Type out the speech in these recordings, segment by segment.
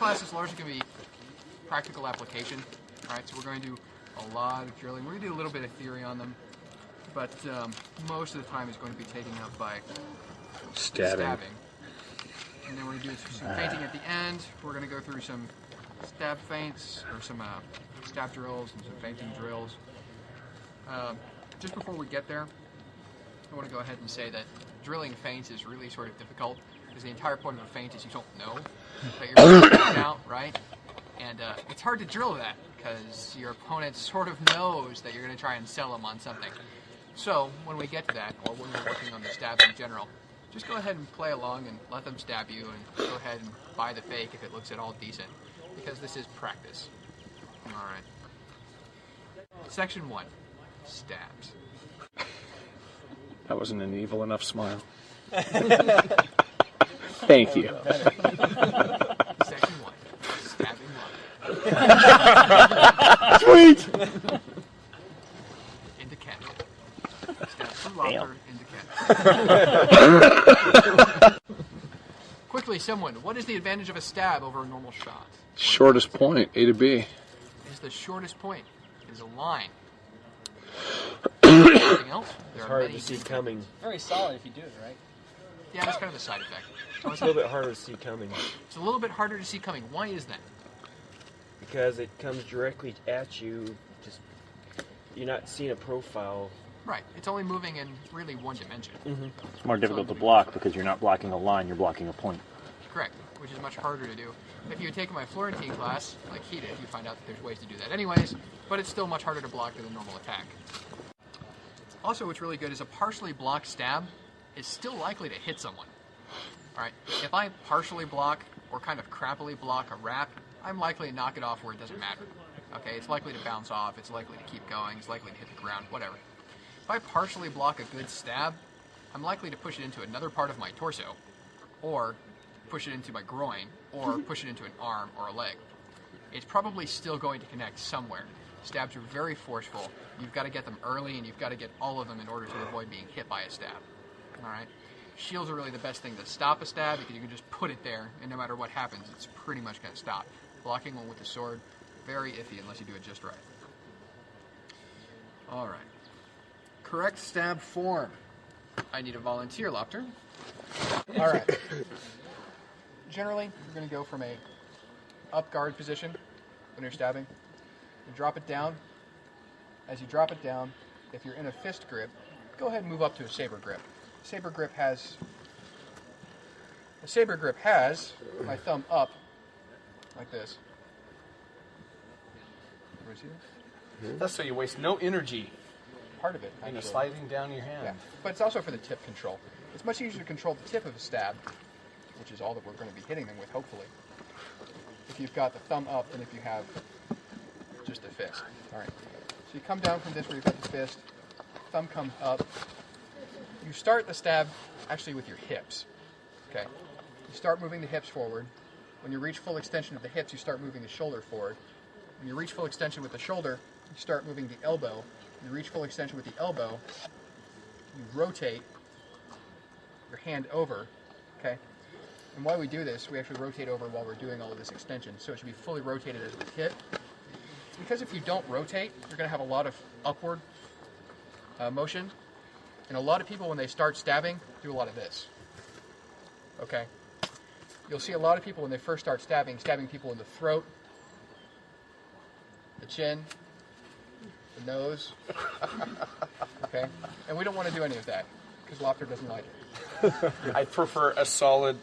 class is largely going to be practical application. All right, so we're going to do a lot of drilling. We're going to do a little bit of theory on them, but most of the time is going to be taken up by stabbing. And then we're going to do some feinting at the end. We're going to go through some stab feints, or some stab drills and some feinting drills. Just before we get there, I want to go ahead and say that drilling feints is really sort of difficult, because the entire point of a feint is you don't know that you're going out, right? And it's hard to drill that, because your opponent sort of knows that you're going to try and sell them on something. So when we get to that, or when we're working on the stabs in general, just go ahead and play along and let them stab you, and go ahead and buy the fake if it looks at all decent, because this is practice. Alright. Section 1. Stabs. That wasn't an evil enough smile. Thank you. Section 1. Stabbing lobster. Sweet! Into cannon. Stab from lobster into cannon. Quickly, someone, what is the advantage of a stab over a normal shot? Shortest point, A to B. Is the shortest point. It is a line. Anything else? It's hard to see coming. Very solid if you do it right. Yeah, that's kind of a side effect. It's a little bit harder to see coming. It's a little bit harder to see coming. Why is that? Because it comes directly at you. Just you're not seeing a profile. Right. It's only moving in really one dimension. Mm-hmm. It's more difficult to block because you're not blocking a line, you're blocking a point. Correct, which is much harder to do. If you had taken my Florentine class, like he did, you find out that there's ways to do that anyways, but it's still much harder to block than a normal attack. Also, what's really good is a partially blocked stab is still likely to hit someone. Alright, if I partially block, or kind of crappily block a wrap, I'm likely to knock it off where it doesn't matter. Okay, it's likely to bounce off, it's likely to keep going, it's likely to hit the ground, whatever. If I partially block a good stab, I'm likely to push it into another part of my torso, or push it into my groin, or push it into an arm or a leg. It's probably still going to connect somewhere. Stabs are very forceful. You've got to get them early, and you've got to get all of them in order to avoid being hit by a stab. Alright? Shields are really the best thing to stop a stab, because you can just put it there, and no matter what happens, it's pretty much going to stop. Blocking one with the sword, very iffy unless you do it just right. Alright. Correct stab form. I need a volunteer, Lopter. Alright. Generally, you're going to go from a up guard position when you're stabbing. You drop it down. As you drop it down, if you're in a fist grip, go ahead and move up to a saber grip. Saber grip has my thumb up like this. Everybody see this? That's so you waste no energy. Part of it. And you're sliding down your hand. Yeah, but it's also for the tip control. It's much easier to control the tip of a stab, which is all that we're going to be hitting them with, hopefully, if you've got the thumb up than if you have just the fist. Alright, so you come down from this where you've got the fist, thumb comes up. You start the stab actually with your hips, okay? You start moving the hips forward. When you reach full extension of the hips, you start moving the shoulder forward. When you reach full extension with the shoulder, you start moving the elbow. When you reach full extension with the elbow, you rotate your hand over, okay? And while we do this, we actually rotate over while we're doing all of this extension, so it should be fully rotated as we hit. Because if you don't rotate, you're going to have a lot of upward motion, and a lot of people, when they start stabbing, do a lot of this, okay? You'll see a lot of people when they first start stabbing people in the throat, the chin, the nose, okay? And we don't want to do any of that, because Lopter doesn't like it. I prefer a solid...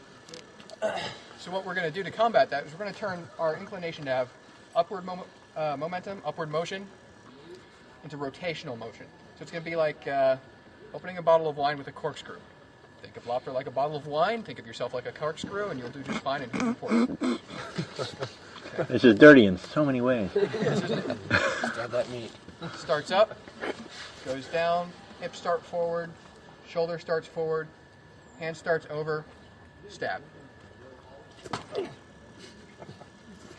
So what we're going to do to combat that is we're going to turn our inclination to have upward momentum, upward motion, into rotational motion. So it's going to be like opening a bottle of wine with a corkscrew. Think of Lopter like a bottle of wine, think of yourself like a corkscrew, and you'll do just fine in due course. Okay. This is dirty in so many ways. Yes, isn't it? Stab that meat. Starts up, goes down, hips start forward, shoulder starts forward, hand starts over, stab. Okay?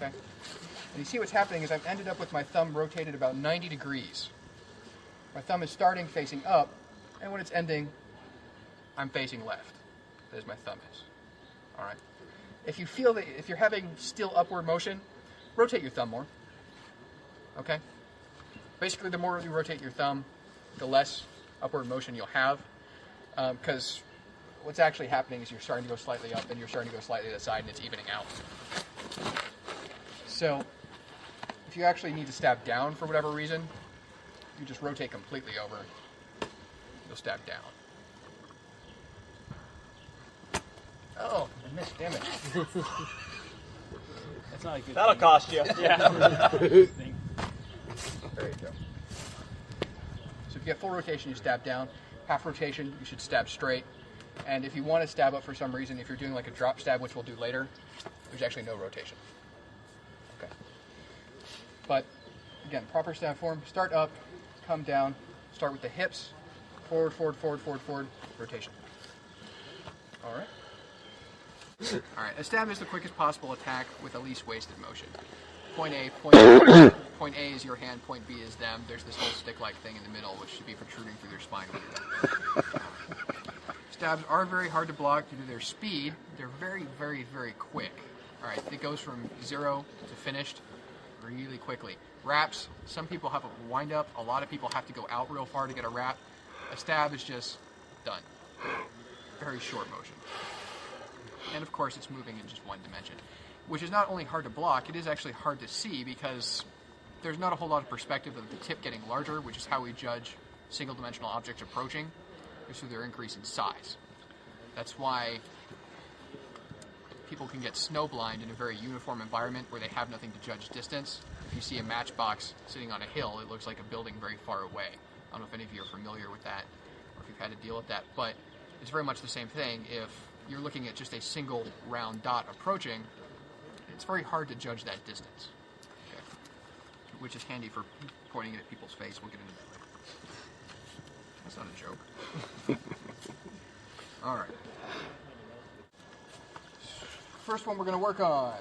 And you see what's happening is I've ended up with my thumb rotated about 90 degrees. My thumb is starting facing up, and when it's ending, I'm facing left, as my thumb is. Alright? If you feel that if you're having still upward motion, rotate your thumb more. Okay? Basically, the more you rotate your thumb, the less upward motion you'll have. Because what's actually happening is you're starting to go slightly up and you're starting to go slightly to the side and it's evening out. So, if you actually need to stab down for whatever reason, you just rotate completely over. You'll stab down. Oh, I missed, damn it. That's not a good That'll thing. cost you. Yeah. There you go. So if you get full rotation, you stab down. Half rotation, you should stab straight. And if you want to stab up for some reason, if you're doing like a drop stab, which we'll do later, there's actually no rotation. Okay. But again, proper stab form, start up, come down, start with the hips, forward, forward, forward, forward, forward, rotation. All right. All right, a stab is the quickest possible attack with the least wasted motion. Point A, point B. Point A is your hand, point B is them. There's this whole stick-like thing in the middle, which should be protruding through their spine when you're done. Stabs are very hard to block due to their speed. They're very, very, very quick. All right, it goes from 0 to finished really quickly. Wraps, some people have a wind-up. A lot of people have to go out real far to get a wrap. A stab is just done. Very short motion. And of course, it's moving in just one dimension, which is not only hard to block, it is actually hard to see because there's not a whole lot of perspective of the tip getting larger, which is how we judge single-dimensional objects approaching, is through their increase in size. That's why people can get snowblind in a very uniform environment where they have nothing to judge distance. If you see a matchbox sitting on a hill, it looks like a building very far away. I don't know if any of you are familiar with that, or if you've had to deal with that, but it's very much the same thing. If you're looking at just a single round dot approaching, it's very hard to judge that distance. Okay. Which is handy for pointing it at people's face. We'll get into that later. That's not a joke. All right. First one we're going to work on.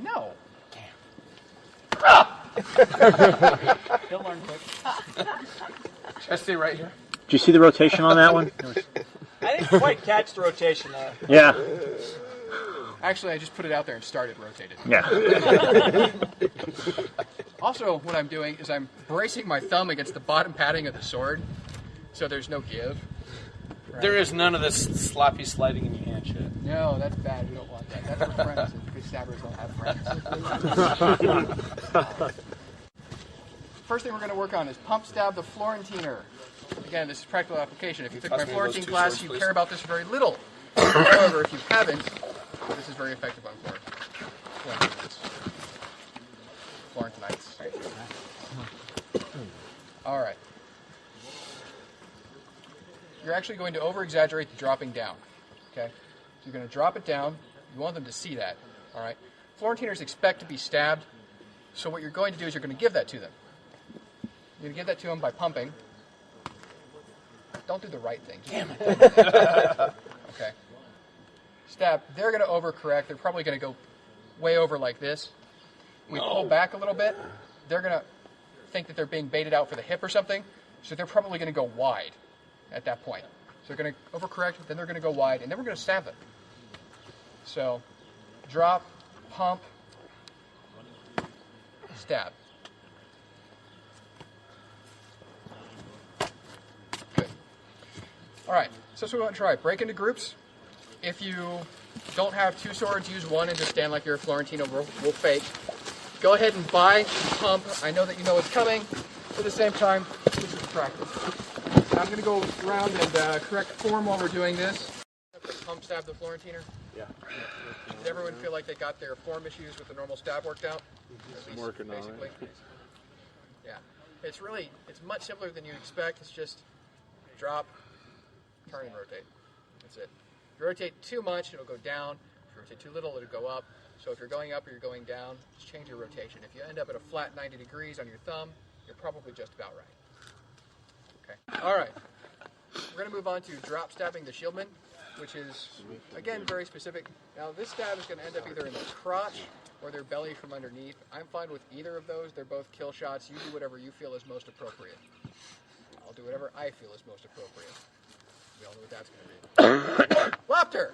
No. He'll learn quick. Should I stay right here? Did you see the rotation on that one? I didn't quite catch the rotation there. Yeah. Actually, I just put it out there and started rotating. Yeah. Also, what I'm doing is I'm bracing my thumb against the bottom padding of the sword, so there's no give. Right? There is none of this sloppy sliding in your hand shit. No, that's bad. We don't want that. That's for friends, because stabbers don't have friends. First thing we're going to work on is pump stab the Florentiner. Again, this is practical application. If you took my Pass me those Florentine two class, swords, you please. care about this very little. However, if you haven't, this is very effective on Florentinites. All right. You're actually going to over-exaggerate the dropping down. Okay? So you're going to drop it down. You want them to see that. All right? Florentiners expect to be stabbed, so what you're going to do is you're going to give that to them. You're going to give that to them by pumping. Don't do the right thing. Damn it. Okay. Stab. They're going to overcorrect. They're probably going to go way over like this. We pull back a little bit. They're going to think that they're being baited out for the hip or something, so they're probably going to go wide at that point. So they're going to overcorrect, then they're going to go wide, and then we're going to stab them. So, drop, pump, stab. Good. All right, so that's what we want to try. Break into groups. If you don't have two swords, use one and just stand like you're a Florentino. We'll fake. Go ahead and buy, pump. I know that you know what's coming. At the same time, this is practice. I'm going to go around and correct form while we're doing this. Pump stab the Florentiner. Yeah. Did everyone feel like they got their form issues with the normal stab worked out? At least, Working on basically. it. Yeah. It's much simpler than you'd expect. It's just drop, turn, and rotate. That's it. If you rotate too much, it'll go down. If you rotate too little, it'll go up. So if you're going up or you're going down, just change your rotation. If you end up at a flat 90 degrees on your thumb, you're probably just about right. Okay. All right. We're going to move on to drop stabbing the shieldman, which is, again, very specific. Now, this stab is going to end up either in the crotch or their belly from underneath. I'm fine with either of those. They're both kill shots. You do whatever you feel is most appropriate. I'll do whatever I feel is most appropriate. We all know what that's going to be. Laughter!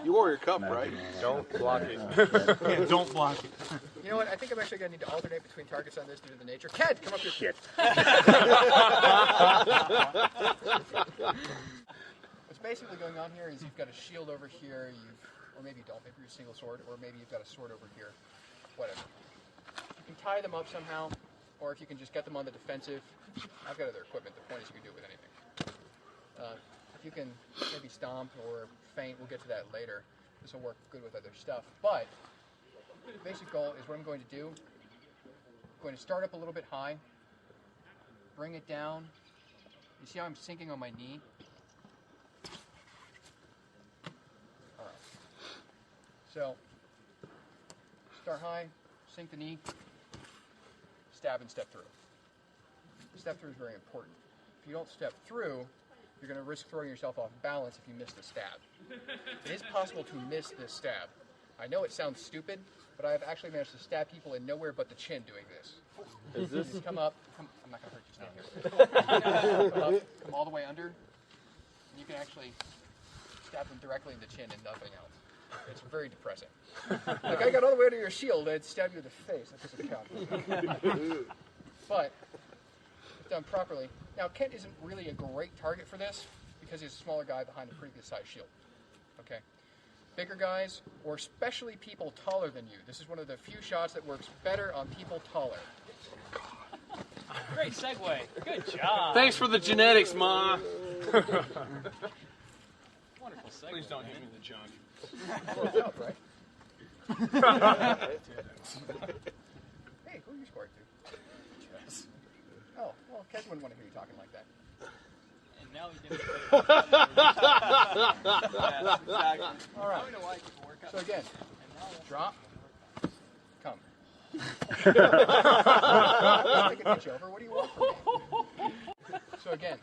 You wore your cup, right? Don't block it. Yeah, don't block it. You know what? I think I'm actually going to need to alternate between targets on this due to the nature. Ked, come up here. Shit. What's basically going on here is you've got a shield over here, or maybe you don't. Maybe you're a single sword, or maybe you've got a sword over here. Whatever. You can tie them up somehow, or if you can just get them on the defensive. I've got other equipment. The point is you can do it with anything. If you can maybe stomp or feint, we'll get to that later. This will work good with other stuff. But the basic goal is what I'm going to do. I'm going to start up a little bit high, bring it down. You see how I'm sinking on my knee? All right. So start high, sink the knee, stab and step through. Step through is very important. If you don't step through, you're going to risk throwing yourself off balance if you miss the stab. It is possible to miss this stab. I know it sounds stupid, but I've actually managed to stab people in nowhere but the chin doing this. Is this? Just come up. I'm not going to hurt you. Stand here. Come up, come all the way under. And you can actually stab them directly in the chin and nothing else. It's very depressing. Like I got all the way under your shield, I'd stab you in the face. That doesn't count. But done properly. Now, Kent isn't really a great target for this because he's a smaller guy behind a pretty good sized shield. Okay? Bigger guys, or especially people taller than you. This is one of the few shots that works better on people taller. Great segue. Good job. Thanks for the genetics, Ma. Wonderful segue. Please don't hit me in the junk. Close up, right? Hey, who are you scoring to? Oh, well, Kes wouldn't want to hear you talking like that. And now he did it. All right. So again, drop, come. Take an inch over. What do you want from me? So again,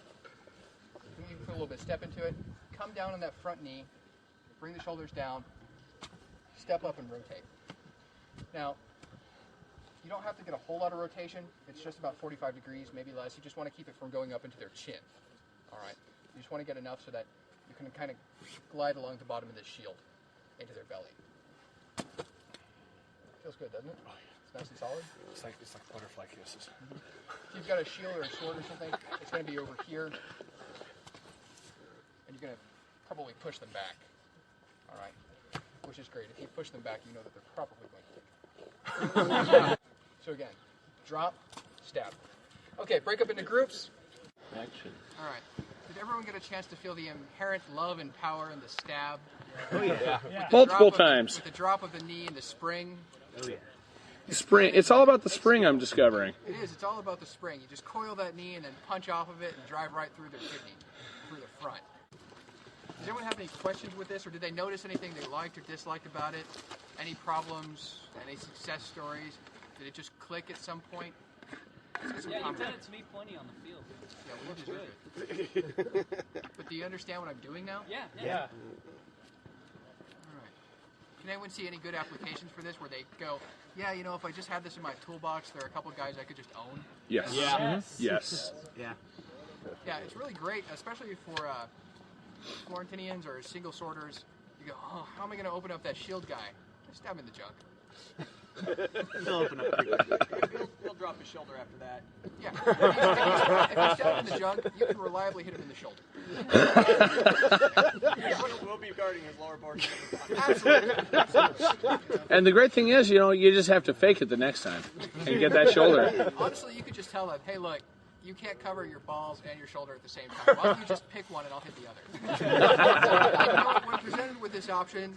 you can put a little bit of step into it. Come down on that front knee. Bring the shoulders down. Step up and rotate. Now, you don't have to get a whole lot of rotation. It's just about 45 degrees, maybe less. You just want to keep it from going up into their chin. All right. You just want to get enough so that you can kind of glide along the bottom of this shield into their belly. Feels good, doesn't it? It's nice and solid. It's like butterfly kisses. If you've got a shield or a sword or something, it's going to be over here. And you're going to probably push them back. All right. Which is great. If you push them back, you know that they're probably going to take it. So again, drop, stab. Okay, break up into groups. Action. All right. Did everyone get a chance to feel the inherent love and power in the stab? Oh yeah. Multiple times. With the drop of the knee and the spring. Oh yeah. Spring. It's all about the spring, I'm discovering. It is. It's all about the spring. You just coil that knee and then punch off of it and drive right through their kidney, through the front. Does anyone have any questions with this, or did they notice anything they liked or disliked about it? Any problems? Any success stories? Did it just click at some point? Yeah, you've done it to me plenty on the field. Yeah, well, Looks good. But do you understand what I'm doing now? Yeah. All right. Can anyone see any good applications for this where they go, yeah, you know, if I just had this in my toolbox, there are a couple of guys I could just own? Yes. Yeah. Yes. Yeah. Yeah, it's really great, especially for Florentinians or single sorters. You go, oh, how am I going to open up that shield guy? Stab him in the junk. He'll open up pretty quick. He'll drop his shoulder after that. Yeah. If you stab him in the junk, you can reliably hit him in the shoulder. We'll be guarding his lower portion. Absolutely. And the great thing is, you just have to fake it the next time and get that shoulder. Honestly, you could just tell them, hey, look, you can't cover your balls and your shoulder at the same time. Why don't you just pick one and I'll hit the other? When presented with this option,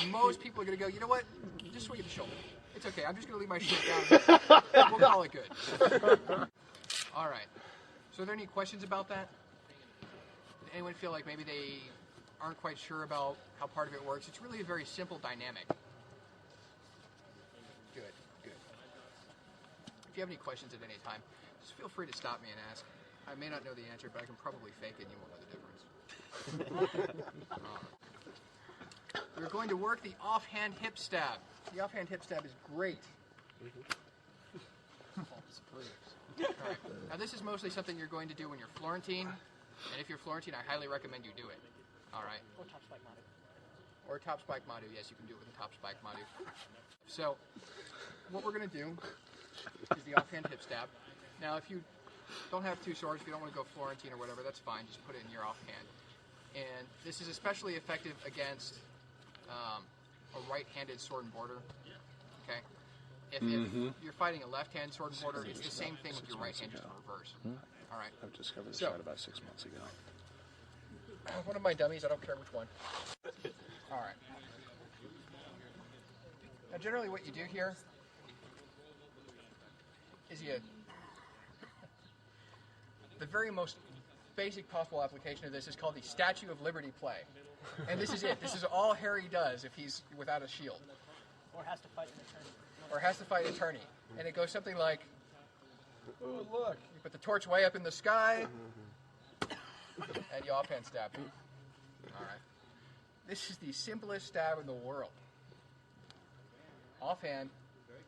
most people are going to go, you know what? Just swing at the shoulder. It's okay. I'm just going to leave my shield down. We'll call it good. All right. So are there any questions about that? Did anyone feel like maybe they aren't quite sure about how part of it works? It's really a very simple dynamic. Good. If you have any questions at any time, just feel free to stop me and ask. I may not know the answer, but I can probably fake it and you won't know the difference. We're going to work the offhand hip stab. The offhand hip stab is great. Right. Now this is mostly something you're going to do when you're Florentine, and if you're Florentine, I highly recommend you do it. All right. Or top spike Madu. Or top spike Madu. Yes, you can do it with a top spike Madu. So, what we're going to do is the offhand hip stab. Now, if you don't have two swords, if you don't want to go Florentine or whatever, that's fine. Just put it in your offhand. And this is especially effective against a right-handed sword and border. Okay? If you're fighting a left-hand sword and border, it's the same thing with your right hand, just in reverse. All right. I've discovered this shot about 6 months ago. One of my dummies, I don't care which one. All right. Now, generally what you do here is the very most basic possible application of this is called the Statue of Liberty play. And this is it. This is all Harry does if he's without a shield. Or has to fight an attorney. Or has to fight an attorney. And it goes something like, Oh, look. you put the torch way up in the sky, and you offhand stab him. All right. This is the simplest stab in the world. Offhand,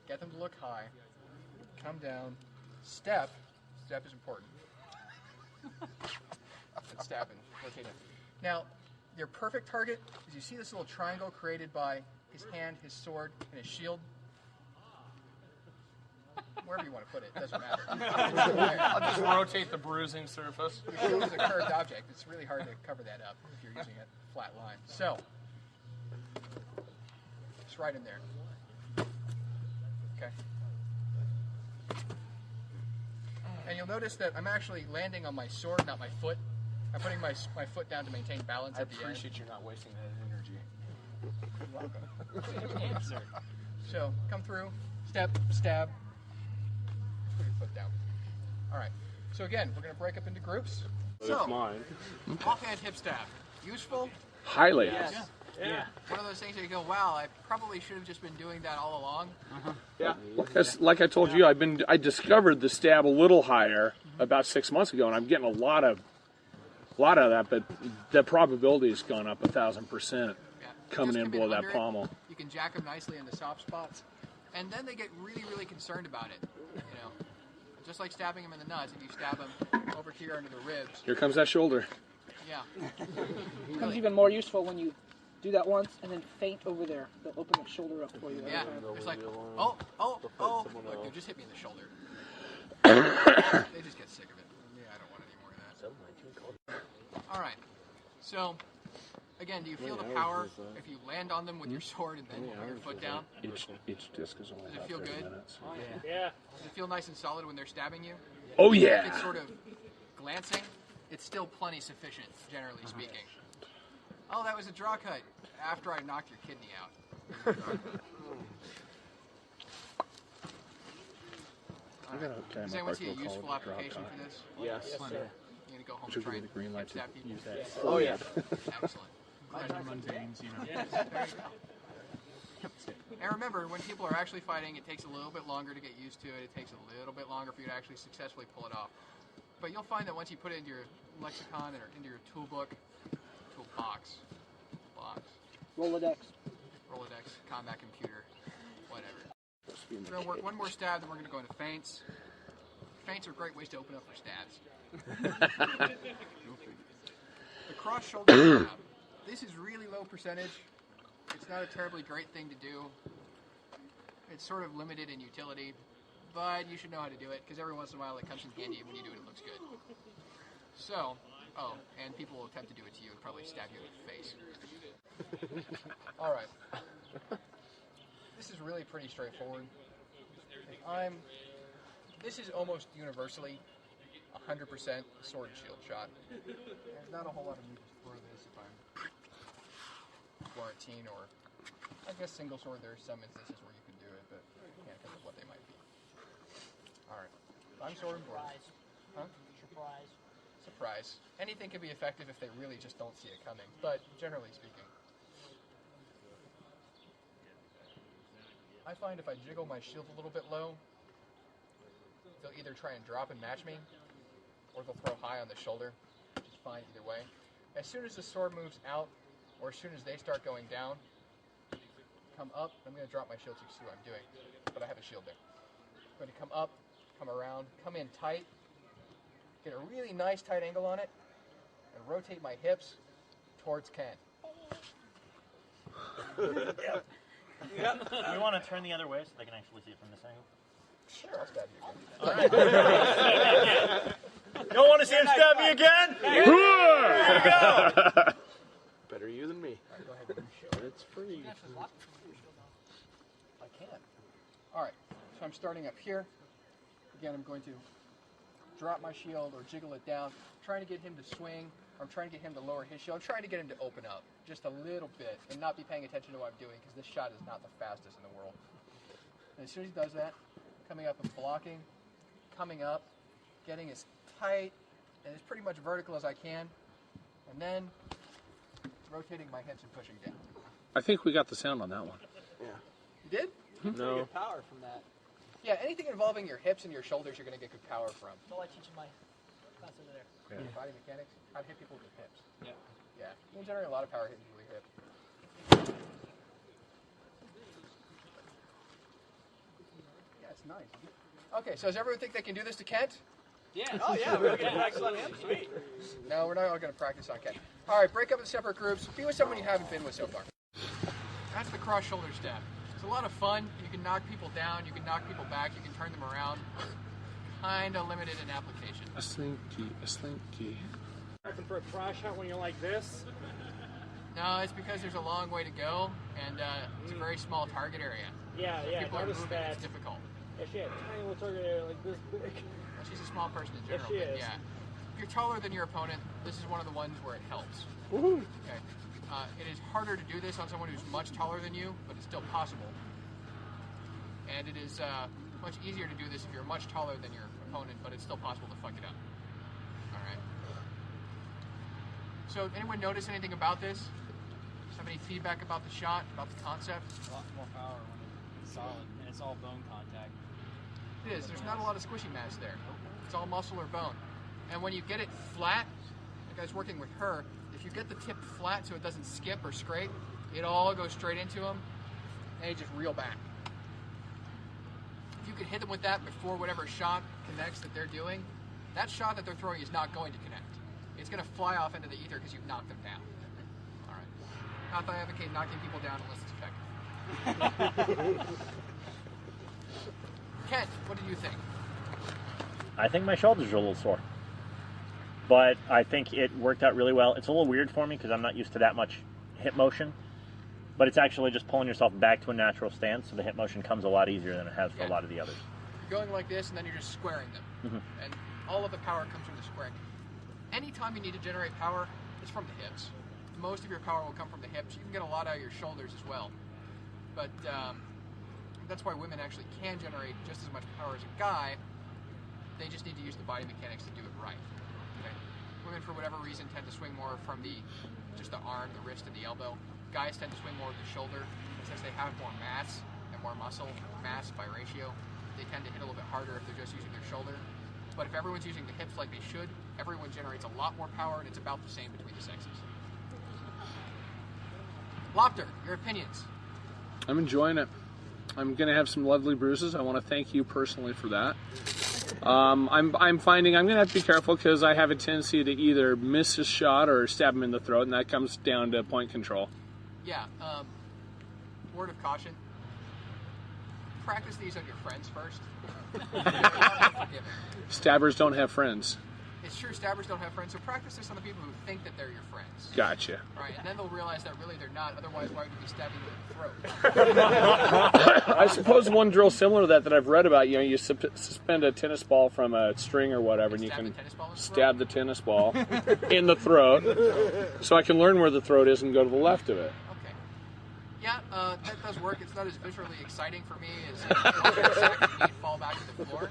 get them to look high, come down, step. Step is important. And stab and rotate it. Now, your perfect target is you see this little triangle created by his hand, his sword, and his shield. Wherever you want to put it, doesn't matter. I'll just rotate the bruising surface. Your shield is a curved object. It's really hard to cover that up if you're using a flat line. So, it's right in there. Okay. And you'll notice that I'm actually landing on my sword, not my foot. I'm putting my foot down to maintain balance I at the end. appreciate you not wasting that energy. You're welcome. So, come through, step, stab, put your foot down. All right. So again, we're going to break up into groups. So, mine. offhand hip stab. Useful? Highly. Yes. Yeah. One of those things that you go, wow, I probably should have just been doing that all along. Yeah. Like I told you, I discovered the stab a little higher about 6 months ago, and I'm getting a lot of that, but the probability has gone up 1,000% Yeah. coming Just in come below that under it. pommel. You can jack them nicely in the soft spots, and then they get really, really concerned about it. You know, just like stabbing them in the nuts. If you stab them over here under the ribs, Here comes that shoulder. yeah. Becomes even more useful when you do that once and then feint over there. They'll open the shoulder up for you. Yeah, it's like, oh, look, you just hit me in the shoulder. They just get sick of it. Yeah, I don't want any more of that. All right, so, again, do you feel the power if you land on them with your sword and then put your foot down? Each disc is only Does it about feel 30 good? minutes. Yeah. Does it feel nice and solid when they're stabbing you? Oh, If yeah. it's sort of glancing, it's still plenty sufficient, generally speaking. Oh, that was a draw cut after I knocked your kidney out. Does anyone see a useful application for this? Yes. You're going to go home Should and try give and me the green light to stab people? use that. Oh, yeah. Excellent. And remember, when people are actually fighting, it takes a little bit longer to get used to it. It takes a little bit longer for you to actually successfully pull it off. But you'll find that once you put it into your lexicon or into your toolbox, Rolodex. combat computer, whatever. We're going to work one more stab, then we're going to go into feints. Feints are great ways to open up for stabs. The cross shoulder stab. This is really low percentage. It's not a terribly great thing to do. It's sort of limited in utility, but you should know how to do it because every once in a while it comes in handy, and when you do it, it looks good. So, and people will attempt to do it to you and probably stab you in the face. All right. This is really pretty straightforward. This is almost universally 100% sword and shield shot. There's not a whole lot of need for this if I'm Florentine or, I guess single sword. There's some instances where you can do it, but I can't think of what they might be. All right. I'm sword and border. Huh? Surprise. Anything can be effective if they really just don't see it coming, but generally speaking. I find if I jiggle my shield a little bit low, they'll either try and drop and match me, or they'll throw high on the shoulder, which is fine either way. As soon as the sword moves out, or as soon as they start going down, come up. I'm going to drop my shield so you can see what I'm doing, but I have a shield there. I'm going to come up, come around, come in tight, get a really nice tight angle on it, and rotate my hips, towards Ken. We want to turn the other way so they can actually see it from this angle. Sure, I'll stab you again. You don't want to see him stab me again? Better you than me. Go ahead and show it. It's free. I can. All right, so I'm starting up here. Again, I'm going to drop my shield or jiggle it down, trying to get him to swing. I'm trying to get him to lower his shield. I'm trying to get him to open up just a little bit and not be paying attention to what I'm doing because this shot is not the fastest in the world. And as soon as he does that, coming up and blocking, coming up, getting as tight and as pretty much vertical as I can, and then rotating my hips and pushing down. I think we got the sound on that one. You did? No. Good power from that. Yeah, anything involving your hips and your shoulders, you're going to get good power from. That's all I teach in my class over there. Body mechanics, how to hit people with your hips. Yeah. Yeah, you can generate a lot of power hitting people with your hips. Yeah, it's nice. Okay, so does everyone think they can do this to Kent? Yeah. Oh yeah, we're gonna practice on him. Sweet. No, we're not all going to practice on Kent. All right, break up into separate groups. Be with someone you haven't been with so far. That's the cross shoulder stab. It's a lot of fun. You can knock people down. You can knock people back. You can turn them around. Kind of limited in application. A slinky, a slinky. Looking for a cross shot when you're like this? No, it's because there's a long way to go, and it's a very small target area. Yeah, So yeah, people are notice moving, that. it's difficult. Yeah, she had a tiny little target area like this big. Well, she's a small person in Yes, general, she but is. yeah. If you're taller than your opponent, this is one of the ones where it helps. Woohoo! Okay. It is harder to do this on someone who's much taller than you, but it's still possible. And it is much easier to do this if you're much taller than your opponent, but it's still possible to fuck it up. All right. So, anyone notice anything about this? Have any feedback about the shot, about the concept? A lot more power when it's solid, and it's all bone contact. It is. There's not a lot of squishy mass there. It's all muscle or bone. And when you get it flat, like I was working with her, if you get the tip flat so it doesn't skip or scrape, it all goes straight into them, and you just reel back. If you could hit them with that before whatever shot connects that they're doing, that shot that they're throwing is not going to connect. It's going to fly off into the ether because you've knocked them down. All right. Not that I advocate knocking people down unless it's effective. Kent, what did you think? I think my shoulders are a little sore. But I think it worked out really well. It's a little weird for me because I'm not used to that much hip motion. But it's actually just pulling yourself back to a natural stance, so the hip motion comes a lot easier than it has for a lot of the others. You're going like this, and then you're just squaring them. Mm-hmm. And all of the power comes from the squaring. Anytime you need to generate power, it's from the hips. Most of your power will come from the hips. You can get a lot out of your shoulders as well. But that's why women actually can generate just as much power as a guy. They just need to use the body mechanics to do it right. Okay? Women, for whatever reason, tend to swing more from just the arm, the wrist, and the elbow. Guys tend to swing more with the shoulder. Since they have more mass and more muscle mass by ratio, they tend to hit a little bit harder if they're just using their shoulder. But if everyone's using the hips like they should, everyone generates a lot more power, and it's about the same between the sexes. Lopter, your opinions? I'm enjoying it. I'm going to have some lovely bruises. I want to thank you personally for that. I'm finding I'm going to have to be careful because I have a tendency to either miss a shot or stab him in the throat, and that comes down to point control. Yeah, word of caution. Practice these on your friends first. Stabbers don't have friends. It's true, stabbers don't have friends, so practice this on the people who think that they're your friends. Gotcha. Right, and then they'll realize that really they're not, otherwise why would you be stabbing them in the throat? I suppose one drill similar to that I've read about, you suspend a tennis ball from a string or whatever, and you can stab the tennis ball in the throat, so I can learn where the throat is and go to the left of it. Okay. Yeah, that does work. It's not as visually exciting for me as watching a sack of meat fall back to the floor,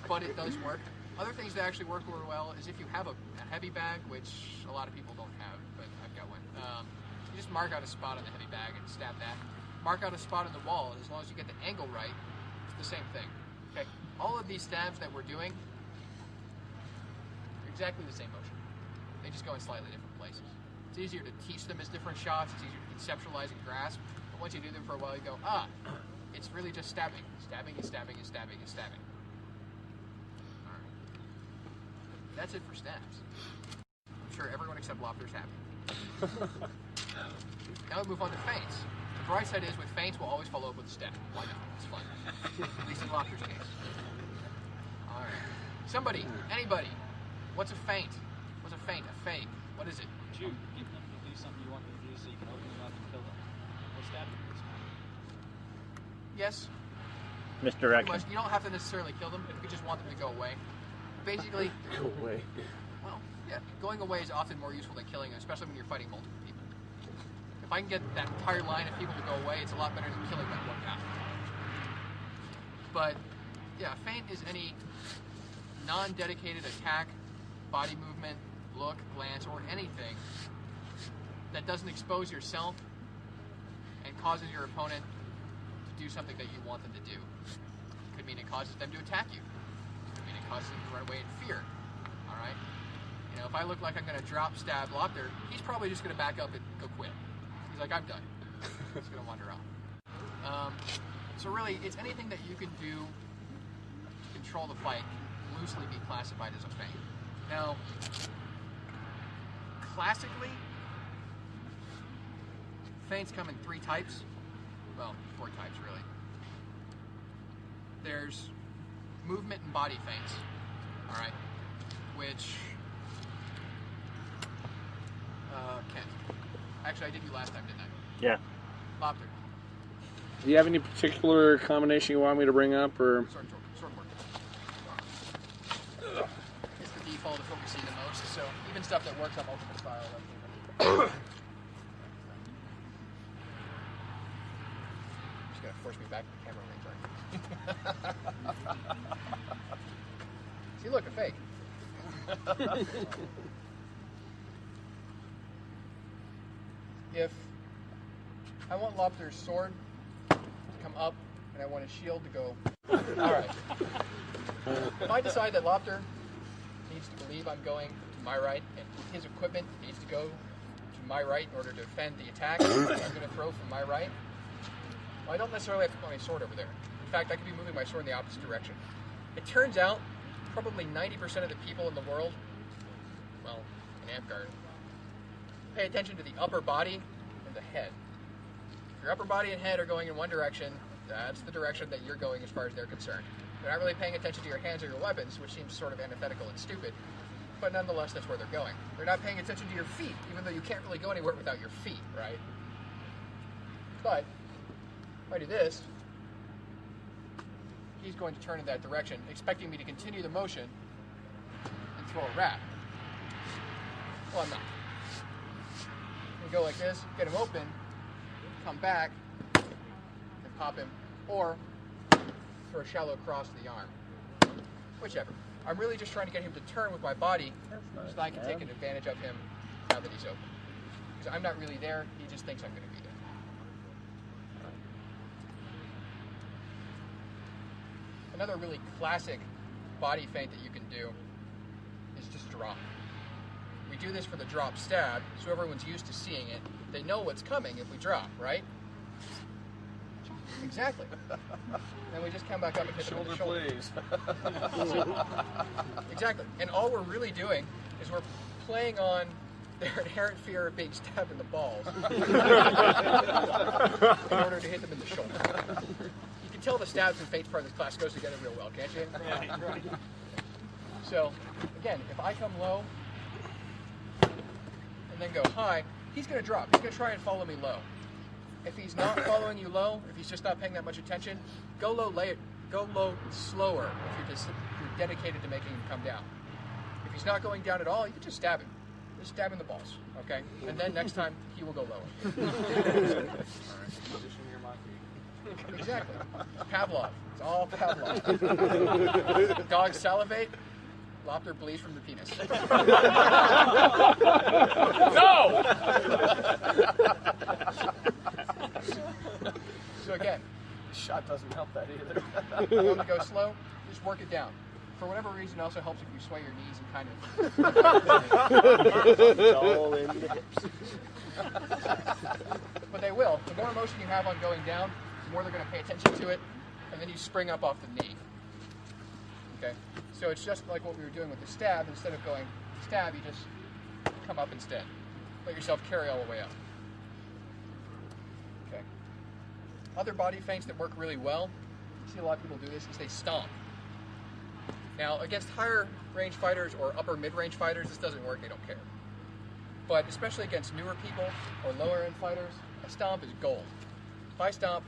but it does work. Other things that actually work really well is if you have a heavy bag, which a lot of people don't have, but I've got one. You just mark out a spot on the heavy bag and stab that. Mark out a spot on the wall, and as long as you get the angle right, it's the same thing. Okay, all of these stabs that we're doing are exactly the same motion. They just go in slightly different places. It's easier to teach them as different shots. It's easier to conceptualize and grasp. But once you do them for a while, you go, it's really just stabbing. Stabbing and stabbing and stabbing and stabbing. All right. That's it for stabs. I'm sure everyone except Lofter's happy. Now we move on to feints. The bright side is with feints, we'll always follow up with a stab. Why not? It's fun. At least in Lofter's case. All right. Somebody, anybody, what's a feint? What's a feint? A fake? What is it? You get them to do something you want them to do so you can open them up and kill them. Or stab them. Yes. Misdirection. You don't have to necessarily kill them. You just want them to go away. Basically, Go away. well, yeah, going away is often more useful than killing, especially when you're fighting multiple people. If I can get that entire line of people to go away, it's a lot better than killing that one guy. But, yeah, feint is any non-dedicated attack, body movement, look, glance, or anything that doesn't expose yourself and causes your opponent to do something that you want them to do. Could mean it causes them to attack you. Could mean it causes them to run away in fear. All right? You know, if I look like I'm going to drop stab Lopter, he's probably just going to back up and go quit. He's like, I'm done. He's going to wander off. So really, it's anything that you can do to control the fight can loosely be classified as a feint. Now, classically, feints come in 3 types. Well, 4 types, really. There's movement and body feints, all right, which, Kent. Actually, I did you last time, didn't I? Yeah. Lopter. Do you have any particular combination you want me to bring up, or? Sword work. It's the default of what we see the most, so even stuff that works on Ultimate Style. Just gonna force me back to the camera range, aren't you? See, look, a fake. If I want Lopter's sword to come up and I want his shield to go, alright. If I decide that Lopter needs to believe I'm going to my right and his equipment needs to go to my right in order to defend the attack I'm going to throw from my right, well, I don't necessarily have to put my sword over there. In fact, I could be moving my sword in the opposite direction. It turns out probably 90% of the people in the world, well, in Amtgard, pay attention to the upper body and the head. If your upper body and head are going in one direction, that's the direction that you're going as far as they're concerned. They're not really paying attention to your hands or your weapons, which seems sort of antithetical and stupid, but nonetheless, that's where they're going. They're not paying attention to your feet, even though you can't really go anywhere without your feet, right? But if I do this, he's going to turn in that direction, expecting me to continue the motion and throw a wrap. Well, I'm not. You go like this, get him open, come back, and pop him, or throw a shallow cross to the arm. Whichever. I'm really just trying to get him to turn with my body so that I can take an advantage of him now that he's open. Because I'm not really there, he just thinks I'm going to be there. Another really classic body feint that you can do is just drop. We do this for the drop stab, so everyone's used to seeing it. They know what's coming if we drop, right? Exactly. And we just come back up and hit them in the shoulder. Please. Exactly. And all we're really doing is we're playing on their inherent fear of being stabbed in the balls in order to hit them in the shoulder. You can tell the stabs and feints part of this class goes together real well, can't you? Right. So, again, if I come low and then go high, he's going to drop. He's going to try and follow me low. If he's not following you low, if he's just not paying that much attention, go low slower if you're dedicated to making him come down. If he's not going down at all, you can just stab him. Just stab him in the balls, okay? And then next time, he will go lower. Exactly. Pavlov. It's all Pavlov. Dogs salivate. Lopter bleeds from the penis. No! So again, Shot doesn't help that either. you want to go slow, just work it down. For whatever reason, it also helps if you sway your knees and kind of... It's all in the hips. But they will. The more motion you have on going down, the more they're going to pay attention to it, and then you spring up off the knee. Okay? So it's just like what we were doing with the stab. Instead of going stab, you just come up instead. let yourself carry all the way up. Okay. Other body feints that work really well, you see a lot of people do this, is they stomp. Now, against higher range fighters or upper mid-range fighters, this doesn't work, they don't care. But especially against newer people or lower end fighters, a stomp is gold. If I stomp,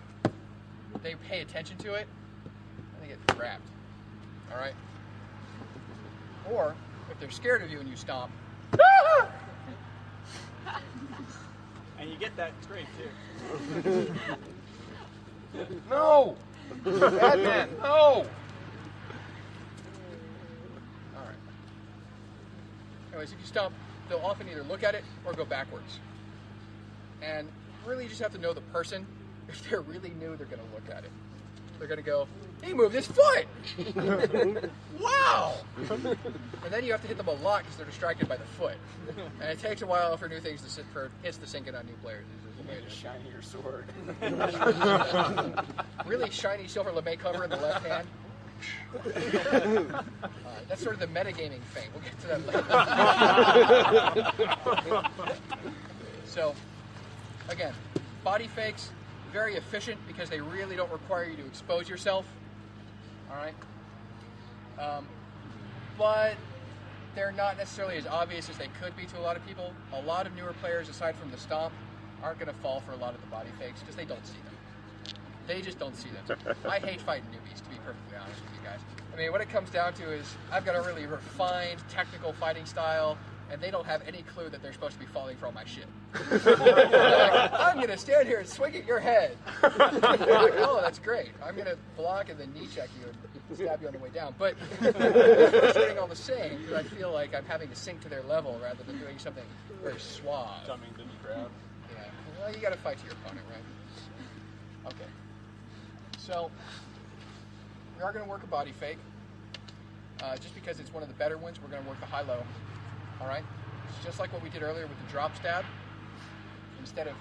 they pay attention to it, and they get grabbed. Alright? Or, if they're scared of you and you stomp, And you get that straight too. no! Batman, no! Alright. Anyways, if you stomp, they'll often either look at it or go backwards. And really, you just have to know the person. If they're really new, they're going to look at it. They're going to go, he moved his foot! Wow! And then you have to hit them a lot because they're distracted by the foot. And it takes a while for new things to sit, for hits to sink in on new players. Shinier sword. Really shiny silver lame cover in the left hand. That's sort of the metagaming feint. We'll get to that later. So, again, body fakes, very efficient because they really don't require you to expose yourself. Alright? But they're not necessarily as obvious as they could be to a lot of people. A lot of newer players, aside from the stomp, aren't going to fall for a lot of the body fakes because they don't see them. They just don't see them. I hate fighting newbies, to be perfectly honest with you guys. I mean, what it comes down to is I've got a really refined, technical fighting style, and they don't have any clue that they're supposed to be falling for all my shit. Like, I'm going to stand here and swing at your head. Like, oh, that's great. I'm going to block and then knee check you and stab you on the way down. But it's frustrating all the same because I feel like I'm having to sink to their level rather than doing something very suave. Coming to the crowd. Yeah. Well, you got to fight to your opponent, right? Okay. So, we are going to work a body fake. Just because it's one of the better ones, we're going to work the high-low. Alright? It's just like what we did earlier with the drop stab. Instead of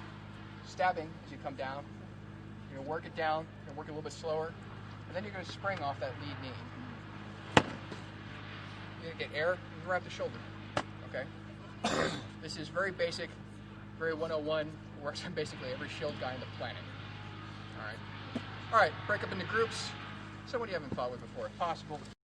stabbing as you come down, you're going to work it down, you're going to work it a little bit slower, and then you're going to spring off that lead knee. You're going to get air, and wrap the shoulder. Okay? This is very basic, very 101, works on basically every shield guy on the planet. Alright? Alright, break up into groups. Someone you haven't fought with before, if possible.